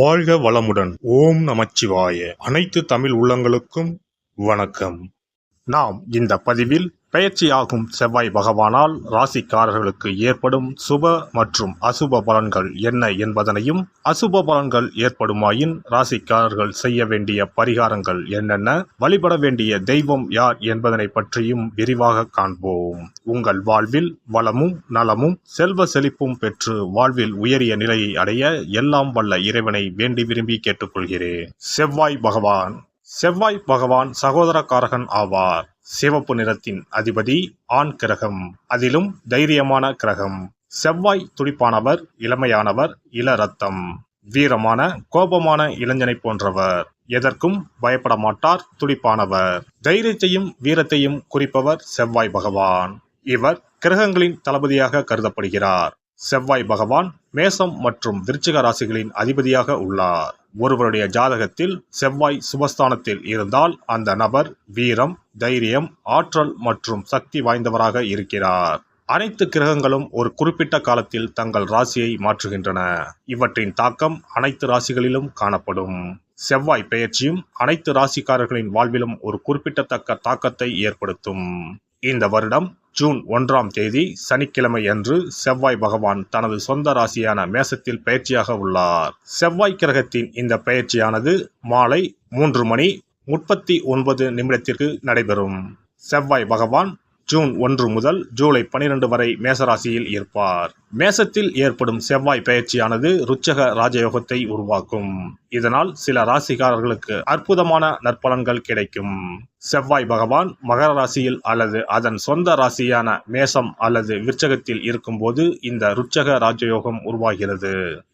வாழ்க வளமுடன். ஓம் நமச்சிவாய. அனைத்து தமிழ் உள்ளங்களுக்கும் வணக்கம். நாம் இந்த பதிவில் பெயர்ச்சியாகும் செவ்வாய் பகவானால் ராசிக்காரர்களுக்கு ஏற்படும் சுப மற்றும் அசுப பலன்கள் என்ன என்பதனையும், அசுப பலன்கள் ஏற்படுமாயின் ராசிக்காரர்கள் செய்ய வேண்டிய பரிகாரங்கள் என்னென்ன, வழிபட வேண்டிய தெய்வம் யார் என்பதனை பற்றியும் விரிவாக காண்போம். உங்கள் வாழ்வில் வளமும் நலமும் செல்வ செழிப்பும் பெற்று வாழ்வில் உயரிய நிலையை அடைய எல்லாம் வல்ல இறைவனை வேண்டி விரும்பி கேட்டுக்கொள்கிறேன். செவ்வாய் பகவான் சகோதரக்காரகன் ஆவார். சிவப்பு நிறத்தின் அதிபதி, ஆண் கிரகம், அதிலும் தைரியமான கிரகம். செவ்வாய் துடிப்பானவர், இளமையானவர், இள ரத்தம், வீரமான கோபமான இளைஞனை போன்றவர். எதற்கும் பயப்பட மாட்டார், துடிப்பானவர். தைரியத்தையும் வீரத்தையும் குறிப்பவர் செவ்வாய் பகவான். இவர் கிரகங்களின் தளபதியாக கருதப்படுகிறார். செவ்வாய் பகவான் மேசம் மற்றும் விருச்சிக ராசிகளின் அதிபதியாக உள்ளார். ஒருவருடைய ஜாதகத்தில் செவ்வாய் சுபஸ்தானத்தில் இருந்தால் அந்த நபர் வீரம், தைரியம், ஆற்றல் மற்றும் சக்தி வாய்ந்தவராக இருக்கிறார். அனைத்து கிரகங்களும் ஒரு குறிப்பிட்ட காலத்தில் தங்கள் ராசியை மாற்றுகின்றன. இவற்றின் தாக்கம் அனைத்து ராசிகளிலும் காணப்படும். செவ்வாய் பெயர்ச்சியும் அனைத்து ராசிக்காரர்களின் வாழ்விலும் ஒரு குறிப்பிடத்தக்க தாக்கத்தை ஏற்படுத்தும். இந்த வருடம் ஜூன் 1ஆம் தேதி சனிக்கிழமை அன்று செவ்வாய் பகவான் தனது சொந்த ராசியான மேசத்தில் பயிற்சியாக உள்ளார். செவ்வாய் கிரகத்தின் இந்த பயிற்சியானது மாலை 3:39 நடைபெறும். செவ்வாய் பகவான் ஜூன் 1 முதல் ஜூலை 12 வரை மேசராசியில் இருப்பார். மேசத்தில் ஏற்படும் செவ்வாய் பயிற்சியானது ருச்சக ராஜயோகத்தை உருவாக்கும். இதனால் சில ராசிக்காரர்களுக்கு அற்புதமான நற்பலன்கள் கிடைக்கும். செவ்வாய் பகவான் மகர ராசியில் அல்லது அதன் சொந்த ராசியான மேசம் அல்லது விருச்சகத்தில் இருக்கும்போது இந்த ருச்சக ராஜயோகம் உருவாகிறது.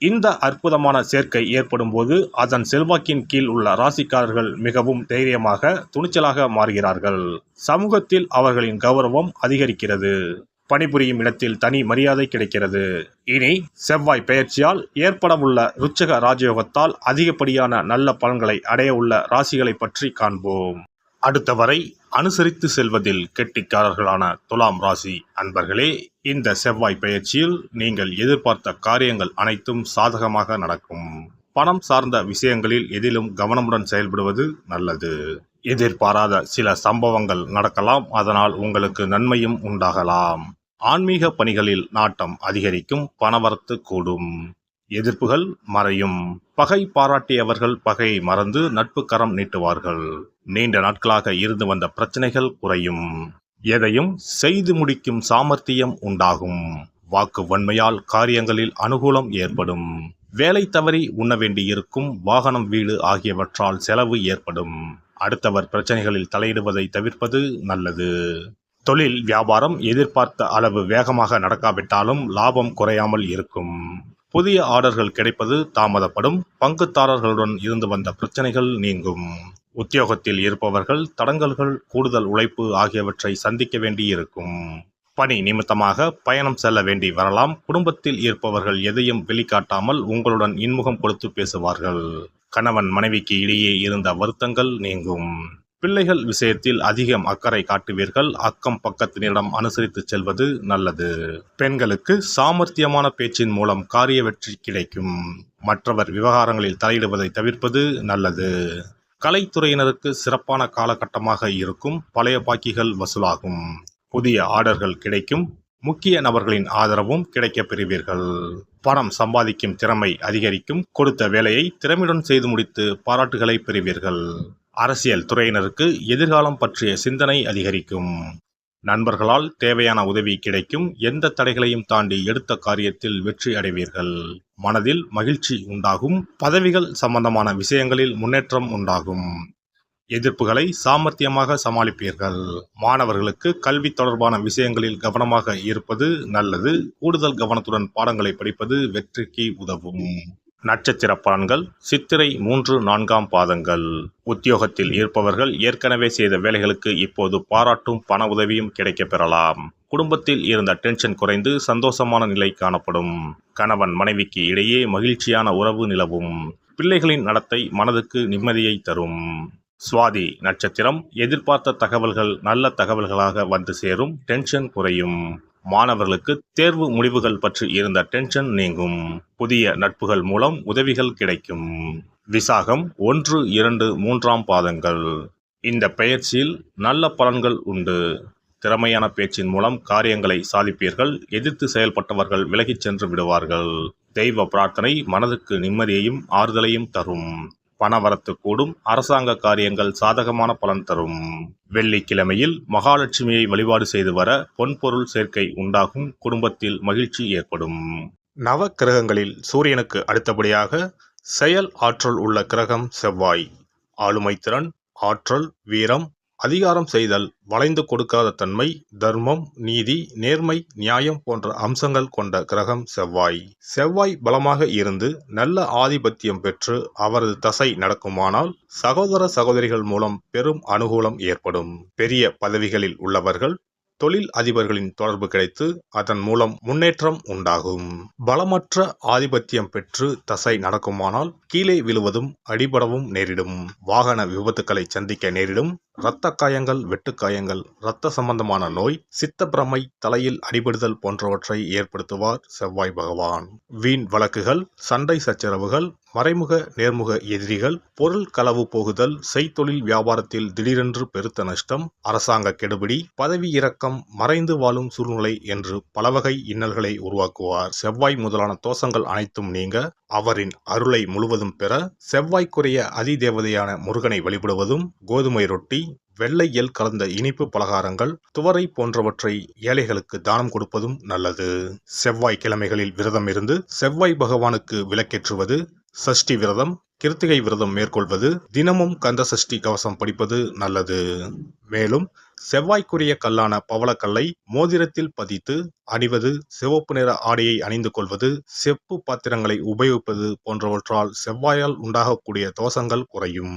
இந்த அற்புதமான சேர்க்கை ஏற்படும் போது அதன் செல்வாக்கின் கீழ் உள்ள ராசிக்காரர்கள் மிகவும் தைரியமாக, துணிச்சலாக மாறுகிறார்கள். சமூகத்தில் அவர்களின் கௌரவம் அதிகரிக்கிறது. பணிபுரியும் இடத்தில் தனி மரியாதை கிடைக்கிறது. இனி செவ்வாய் பெயர்ச்சியால் ஏற்படவுள்ள ருச்சக ராஜயோகத்தால் அதிகப்படியான நல்ல பலன்களை அடைய உள்ள ராசிகளை பற்றி காண்போம். அடுத்தவரை அனுசரித்து செல்வதில் கெட்டிக்காரர்களான துலாம் ராசி அன்பர்களே, இந்த செவ்வாய் பெயர்ச்சியில் நீங்கள் எதிர்பார்த்த காரியங்கள் அனைத்தும் சாதகமாக நடக்கும். பணம் சார்ந்த விஷயங்களில் எதிலும் கவனமுடன் செயல்படுவது நல்லது. எதிர்பாராத சில சம்பவங்கள் நடக்கலாம், அதனால் உங்களுக்கு நன்மையும் உண்டாகலாம். ஆன்மீக பணிகளில் நாட்டம் அதிகரிக்கும், பணவரத்து கூடும், எதிர்ப்புகள் மறையும். பகை பாராட்டியவர்கள் பகையை மறந்து நட்பு கரம் நீட்டுவார்கள். நீண்ட நாட்களாக இருந்து வந்த பிரச்சனைகள் குறையும். எதையும் செய்து முடிக்கும் சாமர்த்தியம் உண்டாகும். வாக்கு வன்மையால் காரியங்களில் அனுகூலம் ஏற்படும். வேலை தவறி உண்ண வேண்டியிருக்கும், வாகனம், வீடு ஆகியவற்றால் செலவு ஏற்படும். அடுத்தவர் பிரச்சனைகளில் தலையிடுவதை தவிர்ப்பது நல்லது. தொழில் வியாபாரம் எதிர்பார்த்த அளவு வேகமாக நடக்காவிட்டாலும் லாபம் குறையாமல் இருக்கும். புதிய ஆர்டர்கள் கிடைப்பது தாமதப்படும். பங்குதாரர்களுடன் இருந்து வந்த பிரச்சனைகள் நீங்கும். உத்தியோகத்தில் இருப்பவர்கள் தடங்கல்கள், கூடுதல் உழைப்பு ஆகியவற்றை சந்திக்க வேண்டியிருக்கும். பணி நிமித்தமாக பயணம் செல்ல வேண்டி வரலாம். குடும்பத்தில் இருப்பவர்கள் எதையும் வெளிக்காட்டாமல் உங்களுடன் இன்முகம் கொடுத்து பேசுவார்கள். கணவன் மனைவிக்கு இடையே இருந்த வருத்தங்கள் நீங்கும். பிள்ளைகள் விஷயத்தில் அதிகம் அக்கறை காட்டுவீர்கள். அக்கம் பக்கத்தினரிடம் அனுசரித்து செல்வது நல்லது. பெண்களுக்கு சாமர்த்தியமான பேச்சின் மூலம் காரிய வெற்றி கிடைக்கும். மற்றவர் விவகாரங்களில் தலையிடுவதை தவிர்ப்பது நல்லது. கலைத்துறையினருக்கு சிறப்பான காலகட்டமாக இருக்கும். பழைய பாக்கிகள் வசூலாகும். புதிய ஆர்டர்கள் கிடைக்கும். முக்கிய நபர்களின் ஆதரவும் கிடைக்கப் பெறுவீர்கள். பணம் சம்பாதிக்கும் திறமை அதிகரிக்கும். கொடுத்த வேலையை திறமையுடன் செய்து முடித்து பாராட்டுகளை பெறுவீர்கள். அரசியல் துறையினருக்கு எதிர்காலம் பற்றிய சிந்தனை அதிகரிக்கும். நண்பர்களால் தேவையான உதவி கிடைக்கும். எந்த தடைகளையும் தாண்டி எடுத்த காரியத்தில் வெற்றி அடைவீர்கள். மனதில் மகிழ்ச்சி உண்டாகும். பதவிகள் சம்பந்தமான விஷயங்களில் முன்னேற்றம் உண்டாகும். எதிர்ப்புகளை சாமர்த்தியமாக சமாளிப்பீர்கள். மாணவர்களுக்கு கல்வி தொடர்பான விஷயங்களில் கவனமாக இருப்பது நல்லது. கூடுதல் கவனத்துடன் பாடங்களை படிப்பது வெற்றிக்கு உதவும். நட்சத்திர பலன்கள். சித்திரை 3, 4ஆம் பாதங்கள். உத்தியோகத்தில் இருப்பவர்கள் ஏற்கனவே செய்த வேலைகளுக்கு இப்போது பாராட்டும் பண உதவியும் கிடைக்கப் பெறலாம். குடும்பத்தில் இருந்த டென்ஷன் குறைந்து சந்தோஷமான நிலை காணப்படும். கணவன் மனைவிக்கு இடையே மகிழ்ச்சியான உறவு நிலவும். பிள்ளைகளின் நடத்தை மனதுக்கு நிம்மதியை தரும். சுவாதி நட்சத்திரம். எதிர்பார்த்த தகவல்கள் நல்ல தகவல்களாக வந்து சேரும். டென்ஷன் குறையும். மாணவர்களுக்கு தேர்வு முடிவுகள் பற்றி இருந்த டென்ஷன் நீங்கும். புதிய நட்புகள் மூலம் உதவிகள் கிடைக்கும். விசாகம் 1, 2, 3ஆம் பாதங்கள். இந்த பெயர்ச்சியில் நல்ல பலன்கள் உண்டு. திறமையான பேச்சின் மூலம் காரியங்களை சாதிப்பீர்கள். எதிர்த்து செயல்பட்டவர்கள் விலகிச் சென்று விடுவார்கள். தெய்வ பிரார்த்தனை மனதுக்கு நிம்மதியையும் ஆறுதலையும் தரும். பணவரத்து கூடும். அரசாங்க காரியங்கள் சாதகமான பலன் தரும். வெள்ளிக்கிழமையில் மகாலட்சுமியை வழிபாடு செய்து வர பொன்பொருள் சேர்க்கை உண்டாகும். குடும்பத்தில் மகிழ்ச்சி ஏற்படும். நவ கிரகங்களில் சூரியனுக்கு அடுத்தபடியாக செயல் ஆற்றல் உள்ள கிரகம் செவ்வாய். ஆளுமை திறன், ஆற்றல், வீரம், அதிகாரம் செய்தல், வளைந்து கொடுக்காத தன்மை, தர்மம், நீதி, நேர்மை, நியாயம் போன்ற அம்சங்கள் கொண்ட கிரகம் செவ்வாய். செவ்வாய் பலமாக இருந்து நல்ல ஆதிபத்தியம் பெற்று அவரது தசை நடக்குமானால் சகோதர சகோதரிகள் மூலம் பெரும் அனுகூலம் ஏற்படும். பெரிய பதவிகளில் உள்ளவர்கள் தொழில் அதிபர்களின் தொடர்பு கிடைத்து அதன் மூலம் முன்னேற்றம் உண்டாகும். பலமற்ற ஆதிபத்தியம் பெற்று தசை நடக்குமானால் கீழே விழுவதும் அடிபடவும் நேரிடும். வாகன விபத்துக்களை சந்திக்க நேரிடும். இரத்த காயங்கள், வெட்டுக்காயங்கள், இரத்த சம்பந்தமான நோய், சித்தப்பிரமை, தலையில் அடிபடுதல் போன்றவற்றை ஏற்படுத்துவார் செவ்வாய் பகவான். வீண் வழக்குகள், சண்டை சச்சரவுகள், மறைமுக நேர்முக எதிரிகள், பொருள் களவு போகுதல், செய்தொழில் வியாபாரத்தில் திடீரென்று பெருத்த நஷ்டம், அரசாங்க கெடுபிடி, பதவி இறக்கம், மறைந்து வாழும் சூழ்நிலை என்று பலவகை இன்னல்களை உருவாக்குவார். செவ்வாய் முதலான தோஷங்கள் அனைத்தும் நீங்க அவரின் அருளை முழுவதும் பெற செவ்வாய்க்குரிய அதிதேவதையான முருகனை வழிபடுவதும், கோதுமை ரொட்டி, வெள்ளை எள் கலந்த இனிப்பு பலகாரங்கள், துவரை போன்றவற்றை ஏழைகளுக்கு தானம் கொடுப்பதும் நல்லது. செவ்வாய் கிழமைகளில் விரதம் இருந்து செவ்வாய் பகவானுக்கு விளக்கேற்றுவது, சஷ்டி விரதம், கிருத்திகை விரதம் மேற்கொள்வது, தினமும் கந்த சஷ்டி கவசம் படிப்பது நல்லது. மேலும் செவ்வாய்க்குரிய கல்லான பவளக்கல்லை மோதிரத்தில் பதித்து அணிவது, சிவப்பு நிற ஆடையை அணிந்து கொள்வது, செப்பு பாத்திரங்களை உபயோகிப்பது போன்றவற்றால் செவ்வாயால் உண்டாகக்கூடிய தோஷங்கள் குறையும்.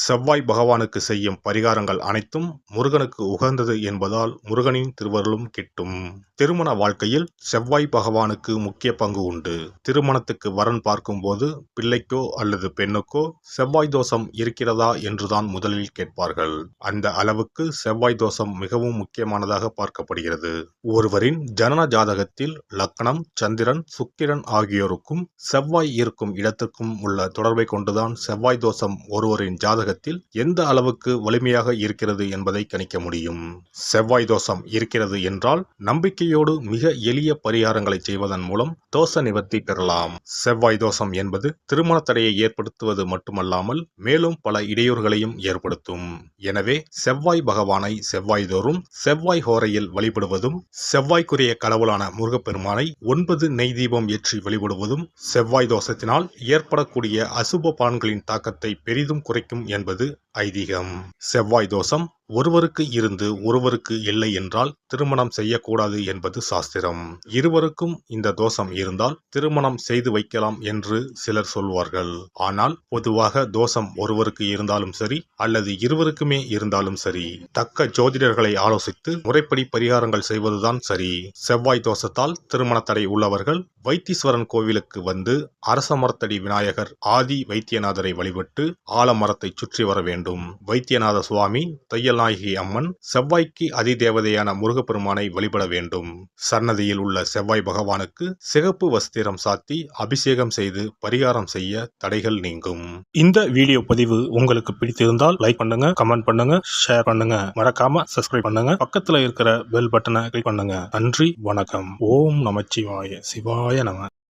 செவ்வாய் பகவானுக்கு செய்யும் பரிகாரங்கள் அனைத்தும் முருகனுக்கு உகந்தது என்பதால் முருகனின் திருவருளும் கிட்டும். திருமண வாழ்க்கையில் செவ்வாய் பகவானுக்கு முக்கிய பங்கு உண்டு. திருமணத்துக்கு வரன் பார்க்கும்போது பிள்ளைக்கோ அல்லது பெண்ணுக்கோ செவ்வாய் தோஷம் இருக்கிறதா என்றுதான் முதலில் கேட்பார்கள். அந்த அளவுக்கு செவ்வாய் தோஷம் மிகவும் முக்கியமானதாக பார்க்கப்படுகிறது. ஒருவரின் ஜனன ஜாதகத்தில் லக்னம், சந்திரன், சுக்கிரன் ஆகியோருக்கும் செவ்வாய் இருக்கும் இடத்திற்கும் உள்ள தொடர்பை கொண்டுதான் செவ்வாய் தோஷம் ஒருவரின் ஜாதகத்தில் எந்த அளவுக்கு வலிமையாக இருக்கிறது என்பதை கணிக்க முடியும். செவ்வாய் தோஷம் இருக்கிறது என்றால் நம்பிக்கையோடு மிக எளிய பரிகாரங்களை செய்வதன் மூலம் தோஷ நிவர்த்தி பெறலாம். செவ்வாய் தோஷம் என்பது திருமண தடையை ஏற்படுத்துவது மட்டுமல்லாமல் மேலும் பல இடையூறுகளையும் ஏற்படுத்தும். எனவே செவ்வாய் பகவானை செவ்வாய் தோறும் செவ்வாய் ஹோரையில் வழிபடுவதும், செவ்வாய்க்குரிய கடவுளான முருகப்பெருமானை 9 நெய் தீபம் ஏற்றி வழிபடுவதும் செவ்வாய் தோஷத்தினால் ஏற்படக்கூடிய அசுப பலன்களின் தாக்கத்தை பெரிதும் குறைக்கும் என்பது ஐதீகம். செவ்வாய் தோஷம் ஒருவருக்கு இருந்து ஒருவருக்கு இல்லை என்றால் திருமணம் செய்யக்கூடாது என்பது சாஸ்திரம். இருவருக்கும் இந்த தோஷம் இருந்தால் திருமணம் செய்து வைக்கலாம் என்று சிலர் சொல்வார்கள். ஆனால் பொதுவாக தோஷம் ஒருவருக்கு இருந்தாலும் சரி அல்லது இருவருக்குமே இருந்தாலும் சரி, தக்க ஜோதிடர்களை ஆலோசித்து முறைப்படி பரிகாரங்கள் செய்வதுதான் சரி. செவ்வாய் தோஷத்தால் திருமண தடை உள்ளவர்கள் வைத்தீஸ்வரன் கோவிலுக்கு வந்து அரசமரத்தடி விநாயகர் ஆதி வைத்தியநாதரை வழிபட்டு ஆலமரத்தை சுற்றி வர வேண்டும். வைத்தியநாத சுவாமி, தையல்நாயகி அம்மன், செவ்வாய்க்கு அதிதேவதையான முருகப்பெருமானை வழிபட வேண்டும். சன்னதியில் உள்ள செவ்வாய் பகவானுக்கு சிகப்பு வஸ்திரம் சாத்தி அபிஷேகம் செய்து பரிகாரம் செய்ய தடைகள் நீங்கும். இந்த வீடியோ பதிவு உங்களுக்கு பிடித்திருந்தால் லைக் பண்ணுங்க, கமெண்ட் பண்ணுங்க, ஷேர் பண்ணுங்க, மறக்காம சப்ஸ்கிரைப் பண்ணுங்க, பக்கத்துல இருக்கிற பெல் பட்டனை கிளிக் பண்ணுங்க. நன்றி, வணக்கம். ஓம் நமச்சிவாய. சிவாய நம.